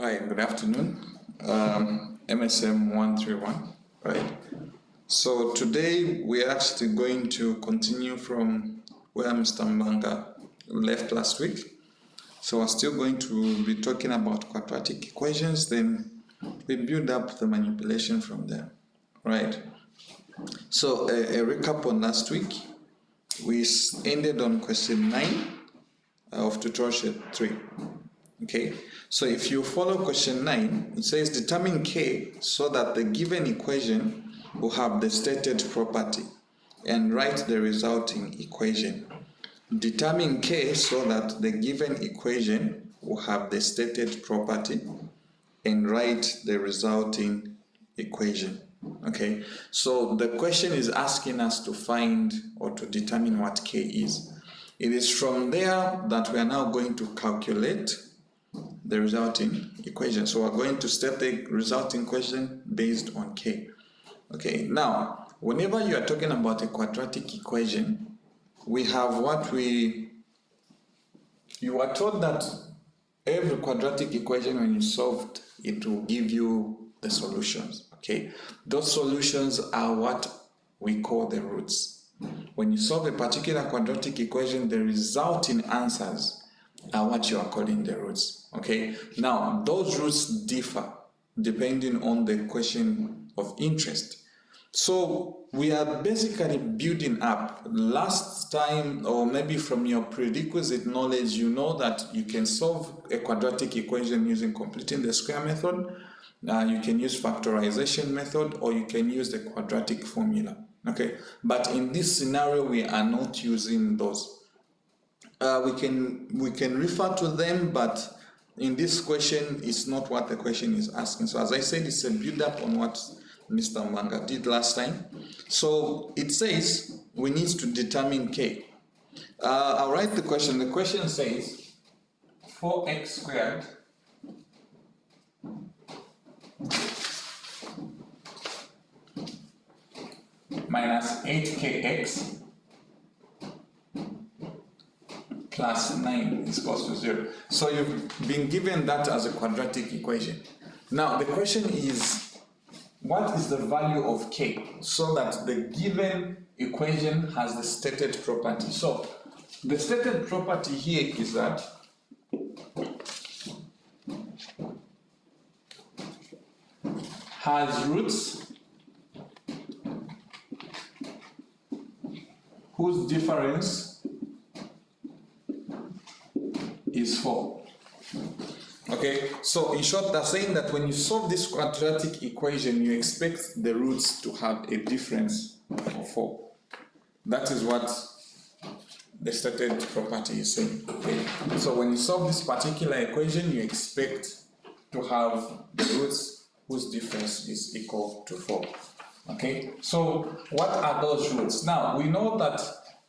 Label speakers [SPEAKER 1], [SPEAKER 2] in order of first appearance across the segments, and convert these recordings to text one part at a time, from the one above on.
[SPEAKER 1] Hi, good afternoon. MSM 131, right? So today we're actually going to continue from where Mr. Mbanga left last week. So we're still going to be talking about quadratic equations, then we build up the manipulation from there, right? So a recap on last week, we ended on question 9 of tutorial sheet 3. Okay, so if you follow question 9, it says determine K so that the given equation will have the stated property and write the resulting equation. Determine K so that the given equation will have the stated property and write the resulting equation. Okay, so the question is asking us to find or to determine what K is. It is from there that we are now going to calculate the resulting equation. So we're going to state the resulting equation based on K. Okay, now, whenever you are talking about a quadratic equation, we have you are told that every quadratic equation, when you solved, it will give you the solutions. Okay, those solutions are what we call the roots. When you solve a particular quadratic equation, the resulting answers are what you are calling the roots. Okay, now those roots differ depending on the question of interest. So we are basically building up. Last time, or maybe from your prerequisite knowledge, you know that you can solve a quadratic equation using completing the square method. You can use factorization method, or you can use the quadratic formula. Okay, but in this scenario we are not using those. We can refer to them, but in this question, it's not what the question is asking. So as I said, it's a build-up on what Mr. Mbanga did last time. So it says we need to determine K. I'll write the question. The question says 4x squared minus 8kx plus 9 is equals to 0. So you've been given that as a quadratic equation. Now the question is, what is the value of K so that the given equation has the stated property? So the stated property here is that has roots whose difference is 4. Okay, so in short, they're saying that when you solve this quadratic equation, you expect the roots to have a difference of 4. That is what the stated property is saying. Okay, so when you solve this particular equation, you expect to have the roots whose difference is equal to 4. Okay, so what are those roots? Now, we know that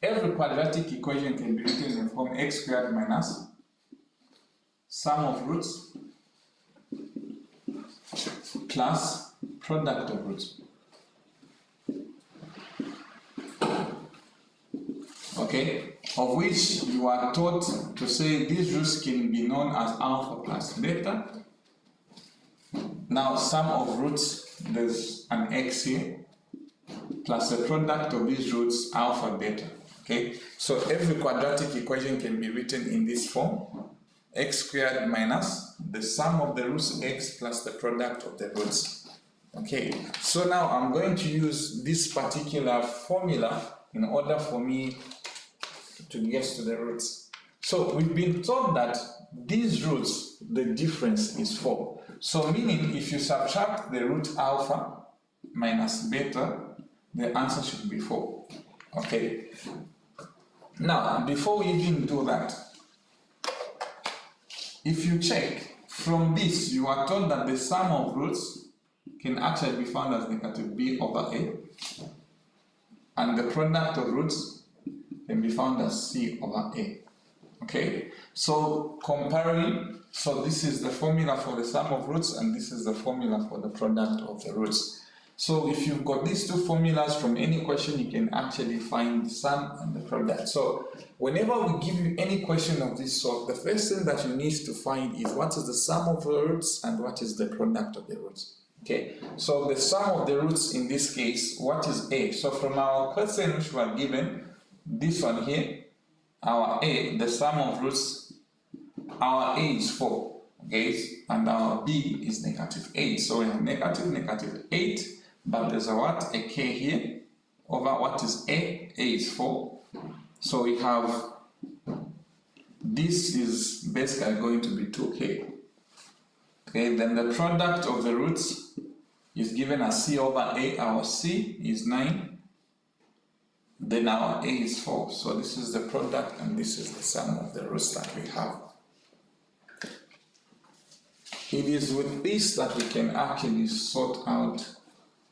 [SPEAKER 1] every quadratic equation can be written in the form x squared minus sum of roots plus product of roots. Okay, of which you are taught to say these roots can be known as alpha plus beta. Now sum of roots, there's an x here, plus the product of these roots, alpha beta. Okay, so every quadratic equation can be written in this form: x squared minus the sum of the roots x plus the product of the roots. Okay, so now I'm going to use this particular formula in order for me to get to the roots. So we've been told that these roots, the difference is 4. So meaning if you subtract the root alpha minus beta, the answer should be 4. Okay, now before we even do that, if you check from this, you are told that the sum of roots can actually be found as negative b over a, and the product of roots can be found as c over a. Okay, so comparing, so this is the formula for the sum of roots and this is the formula for the product of the roots. So if you've got these two formulas from any question, you can actually find the sum and the product. So whenever we give you any question of this sort, the first thing that you need to find is what is the sum of the roots and what is the product of the roots. Okay, so the sum of the roots in this case, what is A? So from our question which we are given, this one here, our A, the sum of roots, our A is 4, okay, and our B is -8. So we have -8, but there's a what? A K here, over what is A? A is 4. So we have, this is basically going to be 2K. Okay, then the product of the roots is given as C over A. Our C is 9. Then our A is 4. So this is the product and this is the sum of the roots that we have. It is with this that we can actually sort out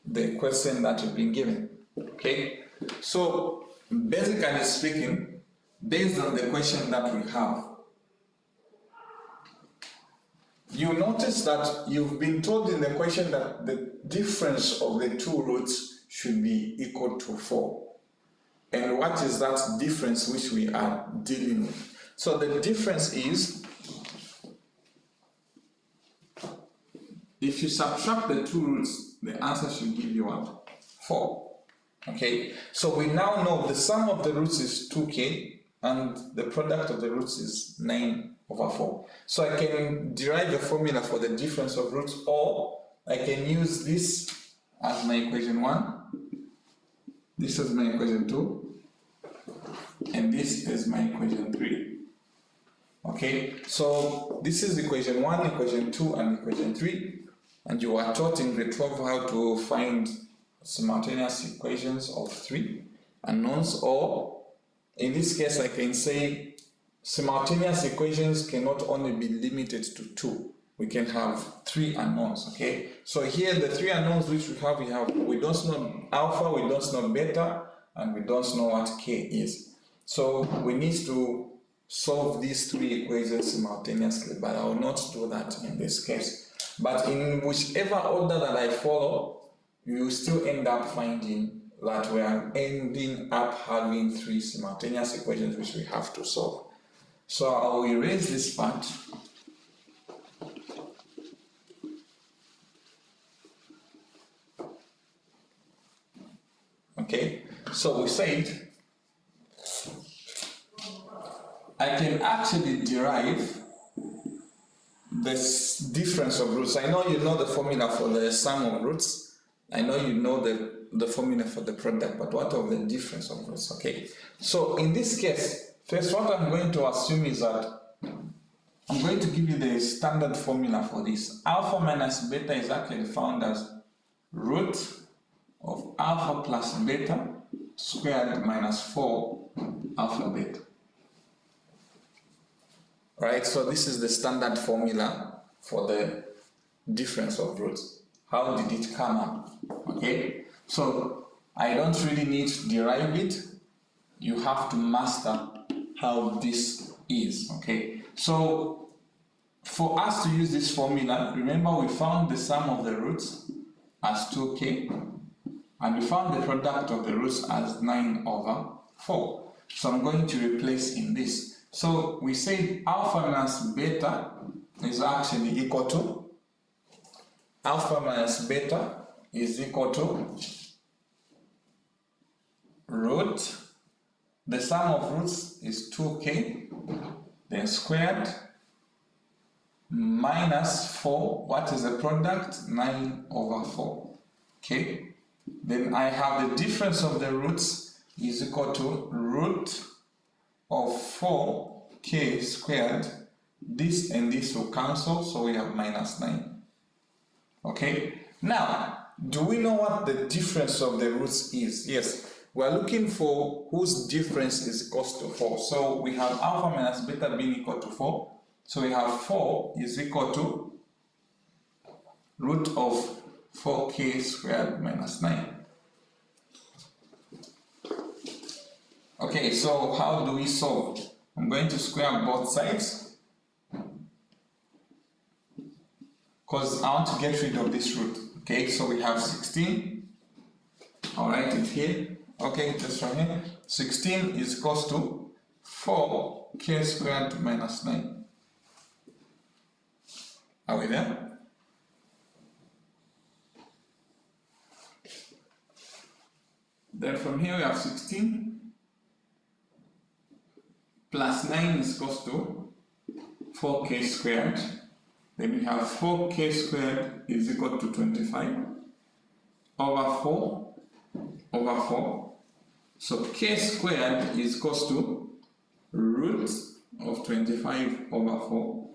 [SPEAKER 1] the question that we've been given. Okay, so basically speaking, based on the question that we have, you notice that you've been told in the question that the difference of the two roots should be equal to 4. And what is that difference which we are dealing with? So the difference is, if you subtract the two roots, the answer should give you what? 4. Okay, so we now know the sum of the roots is 2K and the product of the roots is 9/4. So I can derive a formula for the difference of roots, or I can use this as my equation 1, this is my equation 2, and this is my equation 3. Okay, so this is equation 1, equation 2, and equation 3, and you are taught in grade 12 how to find simultaneous equations of 3 unknowns, or in this case I can say simultaneous equations cannot only be limited to 2. We can have 3 unknowns. Okay, so here the 3 unknowns which we have we don't know alpha, we don't know beta, and we don't know what K is. So we need to solve these 3 equations simultaneously, but I will not do that in this case. But in whichever order that I follow, you will still end up finding that we are ending up having 3 simultaneous equations which we have to solve. So I will erase this part. Okay, so we said I can actually derive this difference of roots. I know you know the formula for the sum of roots. I know you know the formula for the product, but what of the difference of roots? Okay, so in this case, first what I'm going to assume is that I'm going to give you the standard formula for this. Alpha minus beta is actually found as root of alpha plus beta squared minus 4 alpha beta. Right, so this is the standard formula for the difference of roots. How did it come up? Okay, so I don't really need to derive it. You have to master how this is. Okay, so for us to use this formula, remember we found the sum of the roots as 2K, and we found the product of the roots as 9/4. So I'm going to replace in this. So we said alpha minus beta is actually equal to, alpha minus beta is equal to root, the sum of roots is 2K, then squared, minus 4, what is the product? 9/4. Okay, then I have the difference of the roots is equal to root of 4K squared. This and this will cancel, so we have minus 9. Okay, now do we know what the difference of the roots is? Yes, we're looking for whose difference is equals to 4. So we have alpha minus beta being equal to 4. So we have 4 is equal to root of 4K squared minus 9. Okay, so how do we solve? I'm going to square both sides because I want to get rid of this root. Okay, so we have 16. I'll write it here. Okay, just from here. 16 is equals to 4k squared minus 9. Are we there? Then from here we have 16 plus 9 is equals to 4k squared. Then we have 4k squared is equal to 25 over 4 over 4. So k squared is equals to root of 25 over 4.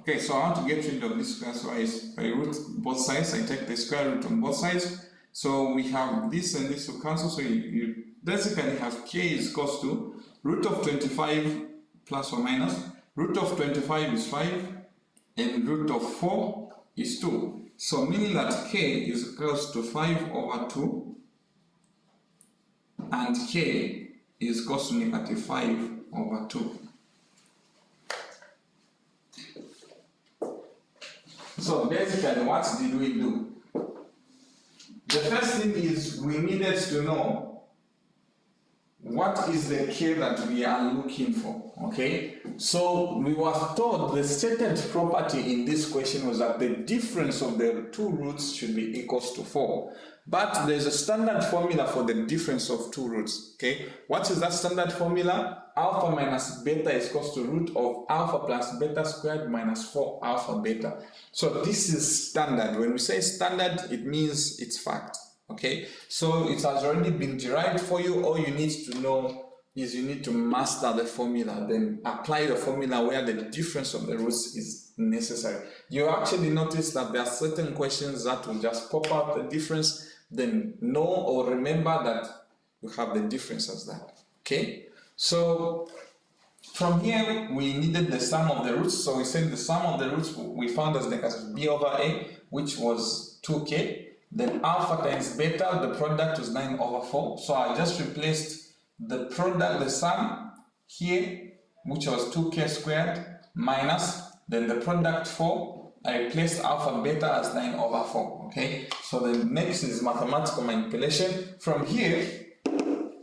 [SPEAKER 1] Okay, so I want to get rid of this square, so I root both sides, I take the square root on both sides. So we have this and this will cancel, so you basically have k is equals to root of 25 plus or minus, root of 25 is 5, and root of 4 is 2. So meaning that k is equals to 5 over 2, and k is equals to negative 5 over 2. So basically, what did we do? The first thing is we needed to know what is the k that we are looking for, okay? So we were told the stated property in this question was that the difference of the two roots should be equals to 4. But there's a standard formula for the difference of two roots, okay? What is that standard formula? Alpha minus beta is equals to root of alpha plus beta squared minus 4 alpha beta. So this is standard. When we say standard, it means it's fact, okay? So it has already been derived for you. All you need to know is you need to master the formula, then apply the formula where the difference of the roots is necessary. You actually notice that there are certain questions that will just pop out the difference, then know or remember that you have the difference as that, okay? So from here we needed the sum of the roots, so we said the sum of the roots we found as negative b over a, which was 2k, then alpha times beta, the product was 9 over 4, so I just replaced the product, the sum here, which was 2k squared minus, then the product 4, I replaced alpha beta as 9 over 4, okay? So the next is mathematical manipulation. From here,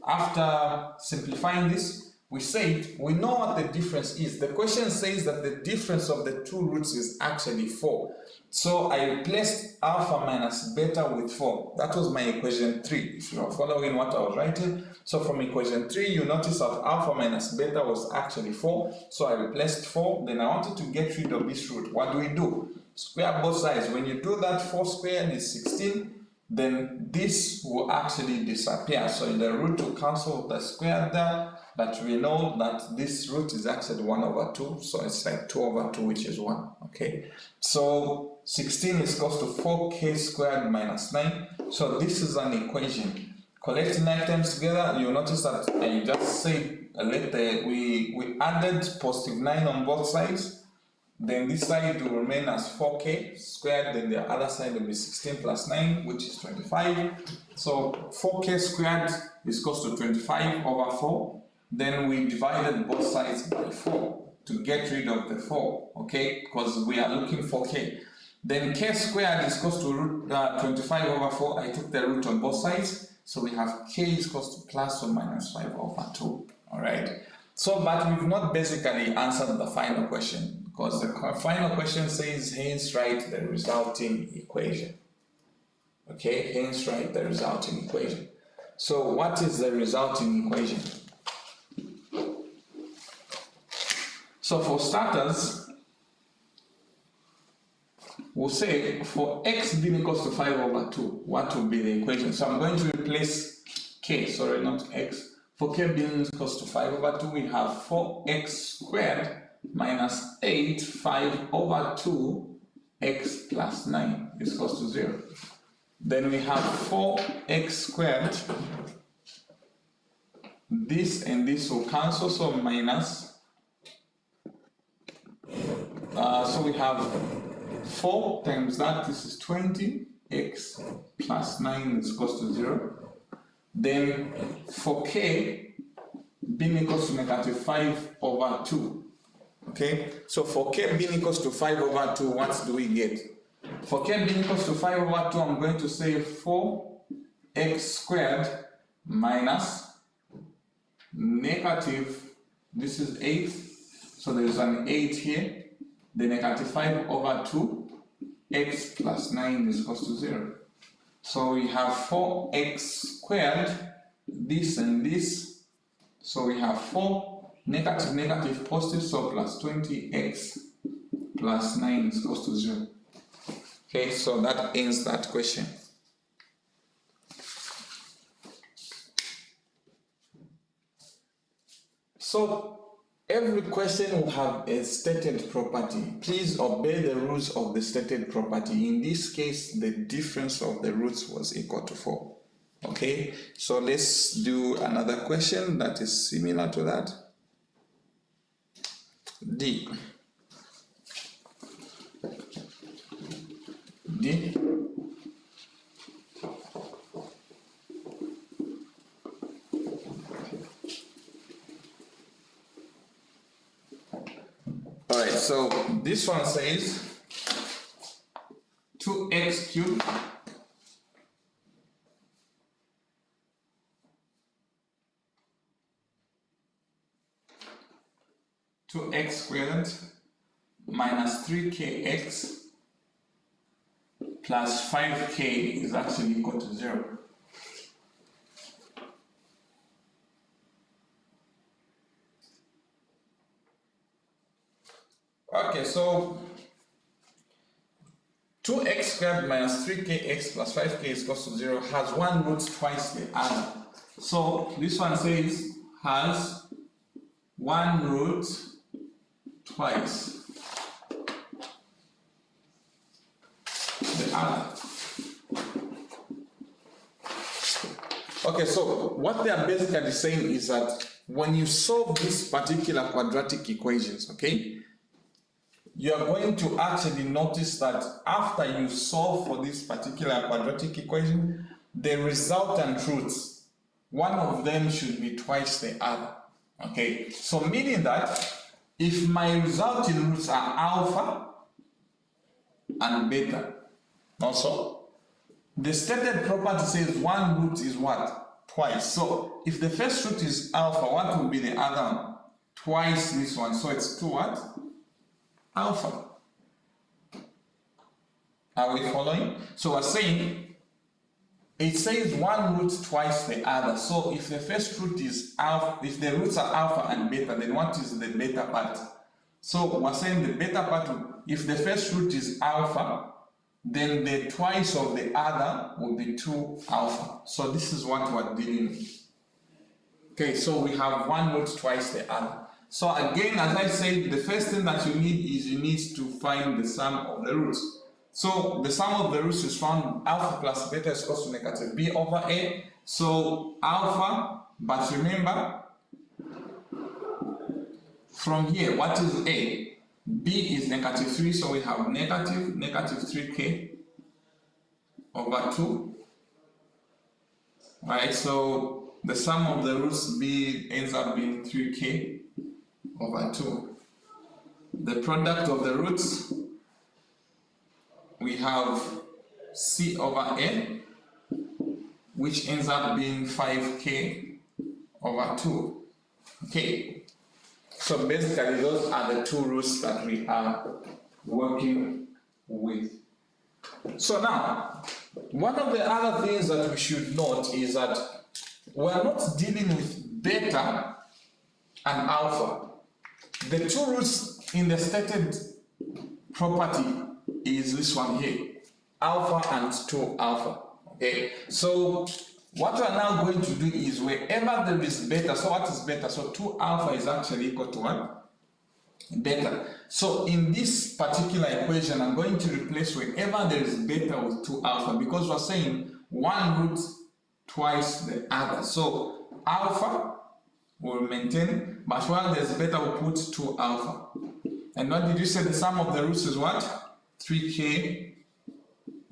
[SPEAKER 1] after simplifying this, we said we know what the difference is. The question says that the difference of the two roots is actually 4. So I replaced alpha minus beta with 4. That was my equation 3, if you are following what I was writing. So from equation 3, you notice that alpha minus beta was actually 4. So I replaced 4. Then I wanted to get rid of this root. What do? Square both sides. When you do that, 4 squared is 16. Then this will actually disappear. So the root will cancel the square there. But we know that this root is actually 1 over 2. So it's like 2 over 2, which is 1. Okay. So 16 is equals to 4k squared minus 9. So this is an equation. Collecting items together, you'll notice that I just said we added positive 9 on both sides. Then this side will remain as 4k squared, then the other side will be 16 plus 9, which is 25. So 4k squared is equals to 25 over 4. Then we divided both sides by 4 to get rid of the 4, okay? Because we are looking for k. Then k squared is equals to root 25 over 4. I took the root on both sides. So we have k is equals to plus or minus 5 over 2, all right? So, but we've not basically answered the final question, because the final question says, hence write the resulting equation. Okay, hence write the resulting equation. So what is the resulting equation? So for starters, we'll say for x being equals to 5 over 2, what will be the equation? So I'm going to replace k, sorry, not x. For k being equals to 5 over 2, we have 4x squared minus 8, 5 over 2, x plus 9 is equals to 0. Then we have 4x squared. This and this will cancel, so minus. So we have 4 times that, this is 20, x plus 9 is equals to 0. Then for k being equals to negative 5 over 2, Okay, so for k being equals to 5 over 2, what do we get? For k being equals to 5 over 2, I'm going to say 4x squared minus negative, this is 8, so there is an 8 here, the negative 5 over 2, x plus 9 is equals to 0. So we have 4x squared, this and this, so we have 4, negative, negative, positive, so plus 20x plus 9 is equals to 0. Okay, so that ends that question. So every question will have a stated property. Please obey the rules of the stated property. In this case, the difference of the roots was equal to 4. Okay, so let's do another question that is similar to that. D. Alright, so this one says 2x cubed x squared minus 3kx plus 5k is actually equal to 0. Okay, so 2x squared minus 3kx plus 5k is equal to 0 has one root twice the other. So this one says has one root twice the other. Okay, so what they are basically saying is that when you solve these particular quadratic equations, okay, you are going to actually notice that after you solve for this particular quadratic equation, the resultant roots, one of them should be twice the other. Okay, so meaning that if my resulting roots are alpha and beta, also, the stated property says one root is what? Twice. So if the first root is alpha, what will be the other one? Twice this one. So it's 2 what? Alpha. Are we following? So we're saying it says one root twice the other. So if the first root is alpha, if the roots are alpha and beta, then what is the beta part? So we're saying the beta part, if the first root is alpha, then the twice of the other will be 2 alpha. So this is what we're dealing with. Okay, so we have one root twice the other. So again, as I said, the first thing that you need is you need to find the sum of the roots. So the sum of the roots is found alpha plus beta is equal to negative b over a. So alpha, but remember, from here, what is a? B is negative 3, so we have negative 3k over 2. Right, so the sum of the roots b ends up being 3k over 2. The product of the roots, we have c over n, which ends up being 5k over 2. Okay. So basically those are the two roots that we are working with. So now, one of the other things that we should note is that we are not dealing with beta and alpha. The two roots in the stated property is this one here, alpha and 2 alpha. Okay, so what we are now going to do is wherever there is beta, so what is beta? So 2 alpha is actually equal to what? Beta. So in this particular equation, I'm going to replace wherever there is beta with 2 alpha because we're saying one root twice the other. So alpha will maintain, but while there's beta, we'll put 2 alpha. And what did you say the sum of the roots is what? 3k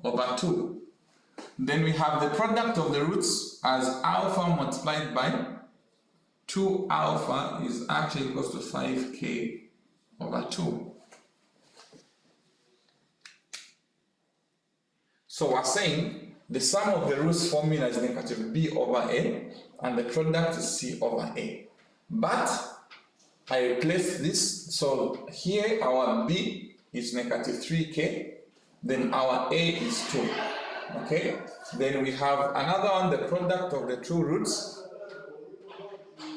[SPEAKER 1] over 2. Then we have the product of the roots as alpha multiplied by 2 alpha is actually equals to 5k over 2. So we're saying the sum of the roots formula is negative b over a, and the product is c over a. But I replace this, so here our b is negative 3k, then our a is 2. Okay, then we have another one, the product of the two roots.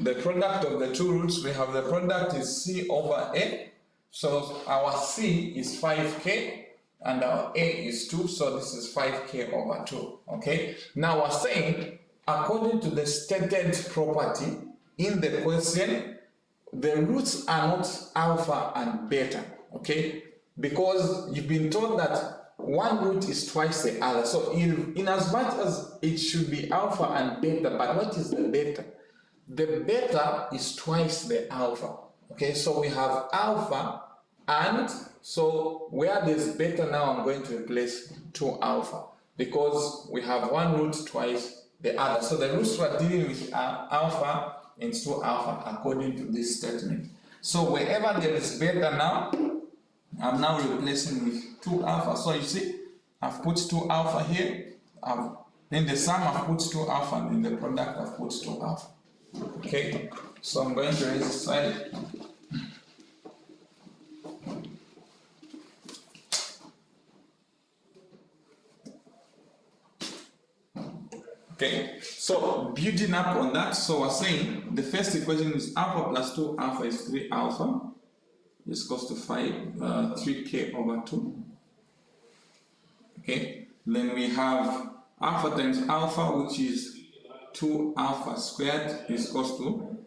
[SPEAKER 1] The product of the two roots, we have the product is c over a, so our c is 5k and our a is 2, so this is 5k over 2. Okay, now we're saying according to the stated property in the question, the roots are not alpha and beta. Okay, because you've been told that one root is twice the other, so in as much as it should be alpha and beta, but what is the beta? The beta is twice the alpha. Okay, so we have alpha, and so where there's beta now, I'm going to replace 2 alpha, because we have one root twice the other. So the roots we're dealing with are alpha and 2 alpha according to this statement. So wherever there is beta now, I'm now replacing with 2 alpha. So you see, I've put 2 alpha here, in the sum I've put 2 alpha, and in the product I've put 2 alpha. Okay, so I'm going to raise this side. Okay, so building up on that, so we're saying the first equation is alpha plus 2 alpha is 3 alpha. This goes to 3k over 2. Okay, then we have alpha times alpha, which is 2 alpha squared, is equals to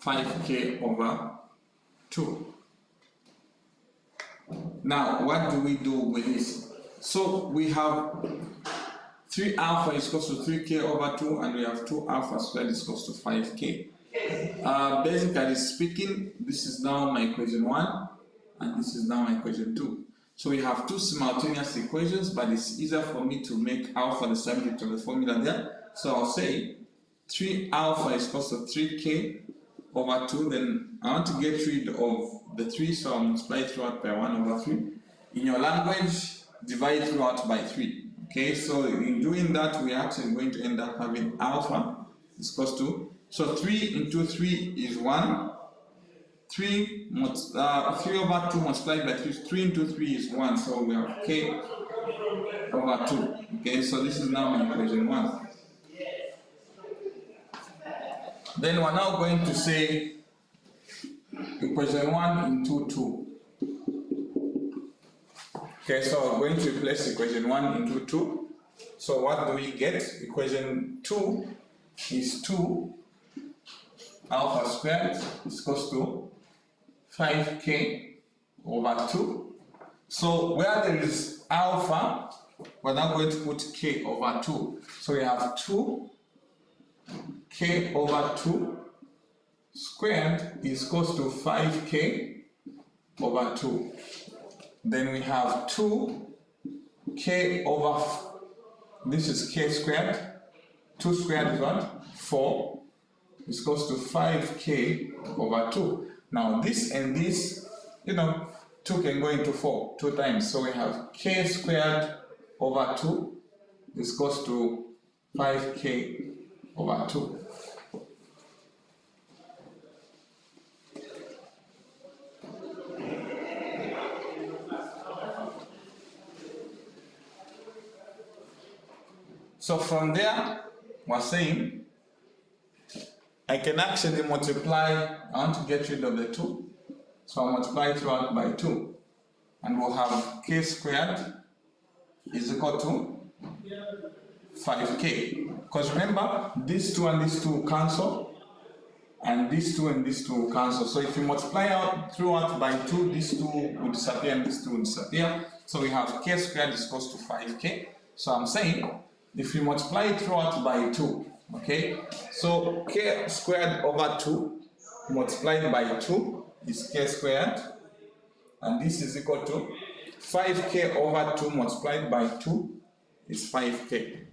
[SPEAKER 1] 5k over 2. Now, what do we do with this? So we have 3 alpha is equals to 3k over 2, and we have 2 alpha squared is equals to 5k. Basically speaking, this is now my equation 1, and this is now my equation 2. So we have 2 simultaneous equations, but it's easier for me to make alpha the subject of the formula there. So I'll say 3 alpha is equals to 3k over 2. Then I want to get rid of the 3, so I'll multiply throughout by 1 over 3. In your language, divide throughout by 3. Okay, so in doing that, we're actually going to end up having alpha is equals to, so 3 into 3 is 1. 3 over 2 multiplied by 3, 3 into 3 is 1, so we have k over 2. Okay, so this is now my equation 1. Then we're now going to say equation 1 into 2. Okay, so we're going to replace equation 1 into 2. So what do we get? Equation 2 is 2 alpha squared is equals to 5k over 2. So where there is alpha, we're now going to put k over 2. So we have 2k over 2 squared is equals to 5k over 2. Then we have 2k over, this is k squared, 2 squared is what? 4. Is equals to 5k over 2. Now this and this, 2 can go into 4 2 times. So we have k squared over 2 is equals to 5k over 2. So from there, we're saying I can actually multiply. I want to get rid of the 2, so I'll multiply throughout by 2, and we'll have k squared is equal to 5k. Because remember, these 2 and these 2 cancel, and these 2 and these 2 cancel. So if you multiply out throughout by 2, these 2 will disappear and these 2 will disappear. So we have k squared is equal to 5k. So I'm saying if you multiply it throughout by 2, okay, so k squared over 2 multiplied by 2 is k squared, and this is equal to 5k over 2 multiplied by 2 is 5k.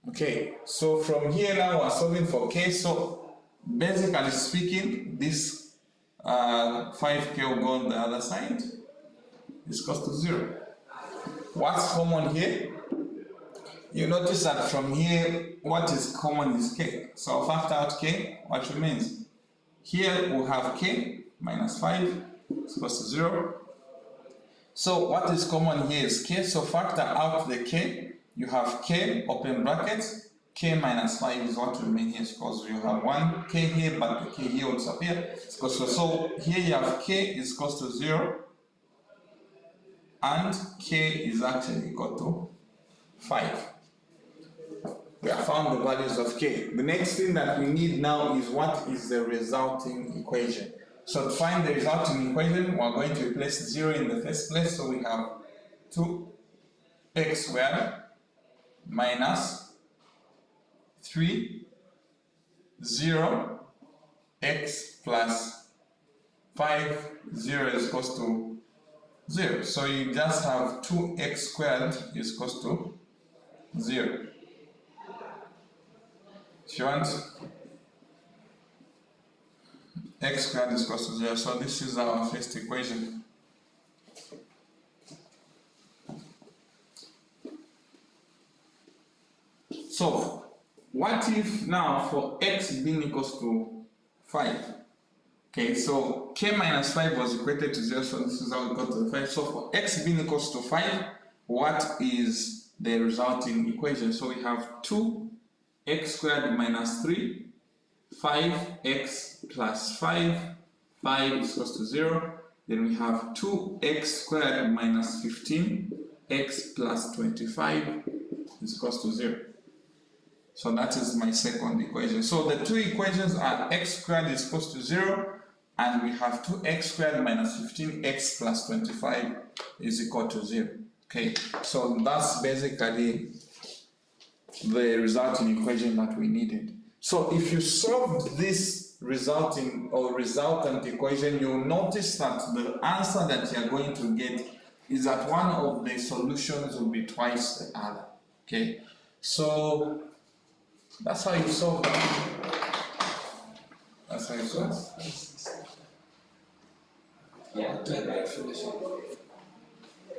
[SPEAKER 1] Okay, so from here now we're solving for k. So basically speaking, this 5k will go on the other side, is equals to 0. What's common here? You notice that from here, what is common is k. So I'll factor out k, what remains? Here we'll have k minus 5 is equals to 0. So what is common here is k, so factor out the k, you have k, open brackets, k minus 5 is what remains here because you have 1 k here, but the k here will disappear. So here you have k is equals to 0, and k is actually equal to 5. We have found the values of k. The next thing that we need now is what is the resulting equation. So to find the resulting equation, we're going to replace 0 in the first place. So we have 2x squared minus 3, 0, x plus 5, 0 is equals to 0. So you just have 2x squared is equals to 0. If you want, x squared is equals to 0. So this is our first equation. So what if now for x being equals to 5? Okay, so k minus 5 was equated to 0, so this is how we got to the 5. So for x being equals to 5, what is the resulting equation? So we have 2x squared minus 3, 5x plus 5, 5 is equals to 0. Then we have 2x squared minus 15, x plus 25 is equals to 0. So that is my second equation. So the two equations are x squared is equals to 0, and we have 2x squared minus 15x plus 25 is equal to 0. Okay, so that's basically the resulting equation that we needed. So if you solved this resulting or resultant equation, you'll notice that the answer that you're going to get is that one of the solutions will be twice the other. Okay, so that's how you solve that. That's how you solve it.
[SPEAKER 2] Yeah,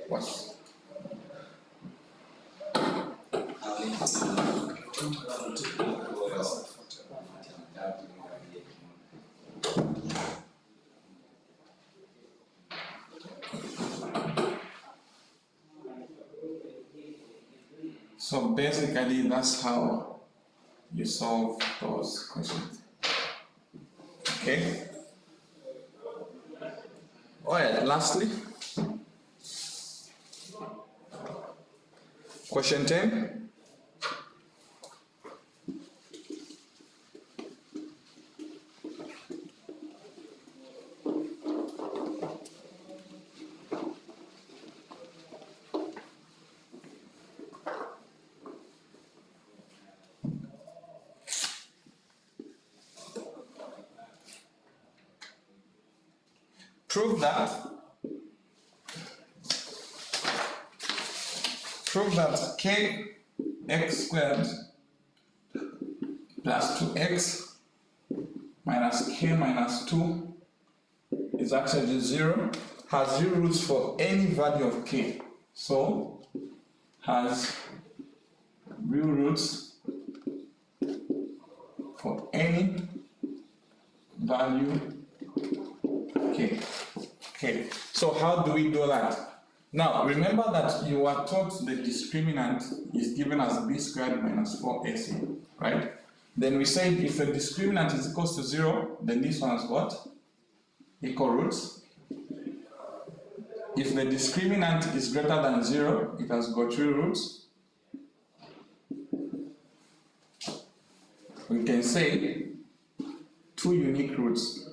[SPEAKER 1] What? So basically that's how you solve those questions. Okay. Alright, lastly, question 10. Prove that kx squared plus 2x minus k minus 2 is actually 0, has 0 roots for any value of k. So has real roots for any value k. Okay, so how do we do that? Now, remember that you were taught the discriminant is given as b squared minus 4ac, right? Then we said if the discriminant is equals to 0, then this one has what? Equal roots. If the discriminant is greater than 0, it has got 3 roots. We can say 2 unique roots,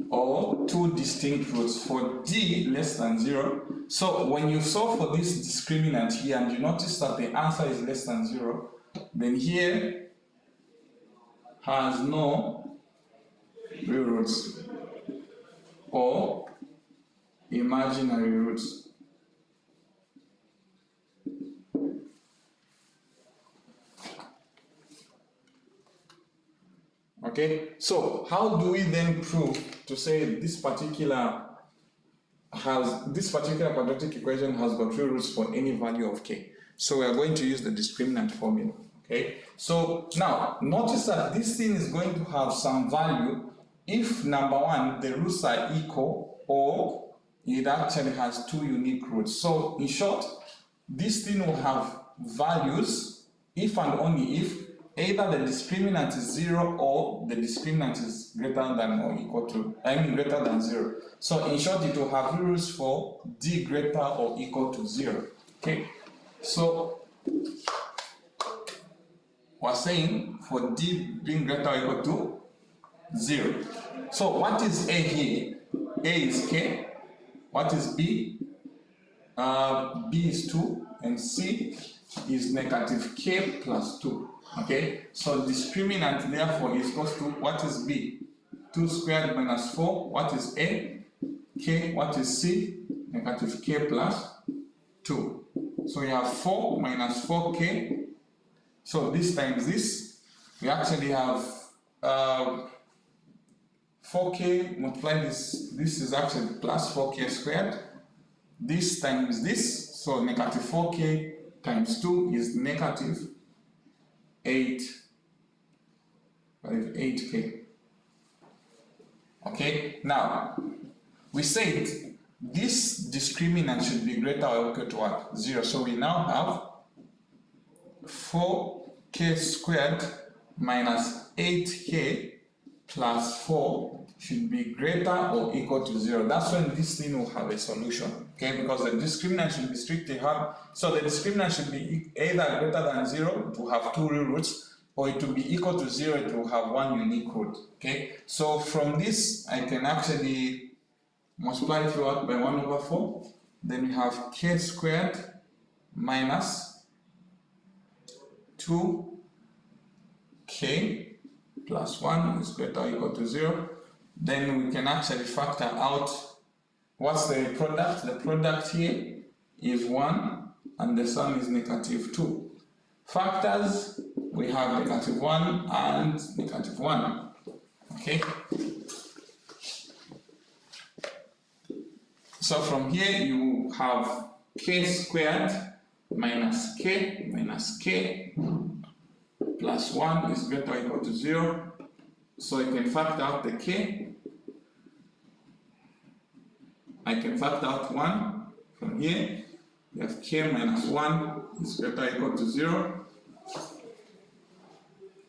[SPEAKER 1] or 2 distinct roots for d less than 0. So when you solve for this discriminant here and you notice that the answer is less than 0, then here has no real roots or imaginary roots. Okay, so how do we then prove to say this particular quadratic equation has got real roots for any value of k? So we are going to use the discriminant formula. Okay, so now notice that this thing is going to have some value if, number one, the roots are equal or it actually has two unique roots. So in short, this thing will have values if and only if either the discriminant is 0 or the discriminant is greater than or equal to, greater than 0. So in short, it will have roots for d greater or equal to 0. Okay, so we're saying for d being greater or equal to 0. So what is a here? A is k. What is b? B is 2 and c is negative k plus 2. Okay, so discriminant therefore is equals to, what is b? 2 squared minus 4. What is a? K. What is c? Negative k plus 2. So we have 4 minus 4k. So this times this, we actually have 4k multiplied this is actually plus 4k squared. This times this, so negative 4k times 2 is negative 8k. Okay, now we said this discriminant should be greater or equal to what? 0. So we now have 4k squared minus 8k plus 4 should be greater or equal to 0. That's when this thing will have a solution. Okay, because the discriminant should be strictly hard. So the discriminant should be either greater than 0 to have two real roots, or it will be equal to 0 to have one unique root. Okay, so from this I can actually multiply it out by 1 over 4. Then we have k squared minus 2k plus 1 is greater or equal to 0. Then we can actually factor out what's the product. The product here is 1 and the sum is negative 2. Factors, we have negative 1 and negative 1. Okay. So from here you have k squared minus k plus 1 is greater or equal to 0. So I can factor out the k. I can factor out 1 from here. We have k minus 1 is greater or equal to 0.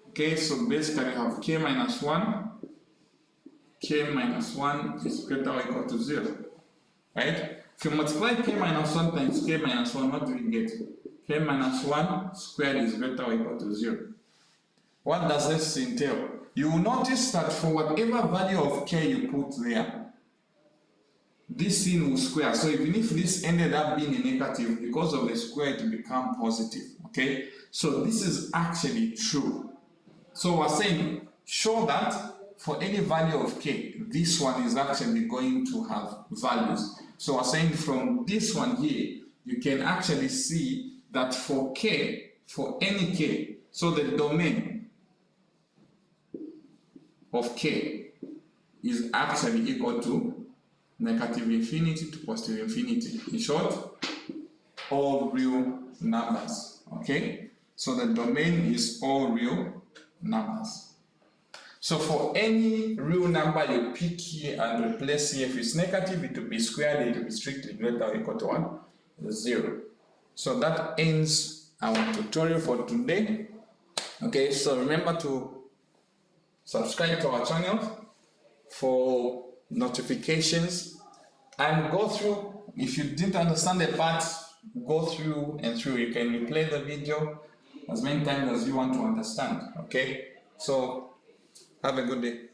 [SPEAKER 1] Okay, so basically I have k minus 1. K minus 1 is greater or equal to 0. Right? If you multiply k minus 1 times k minus 1, what do we get? K minus 1 squared is greater or equal to 0. What does this entail? You will notice that for whatever value of k you put there, this thing will square. So even if this ended up being a negative, because of the square it will become positive. Okay, so this is actually true. So we're saying show that for any value of k, this one is actually going to have values. So we're saying from this one here, you can actually see that for k, for any k, so the domain of k is actually equal to negative infinity to positive infinity. In short, all real numbers. Okay, so the domain is all real numbers. So for any real number you pick here and replace here, if it's negative, it will be squared, it will be strictly greater or equal to 1, 0. So that ends our tutorial for today. Okay, so remember to subscribe to our channel for notifications and go through. If you didn't understand the parts, go through and through. You can replay the video as many times as you want to understand. Okay, so have a good day.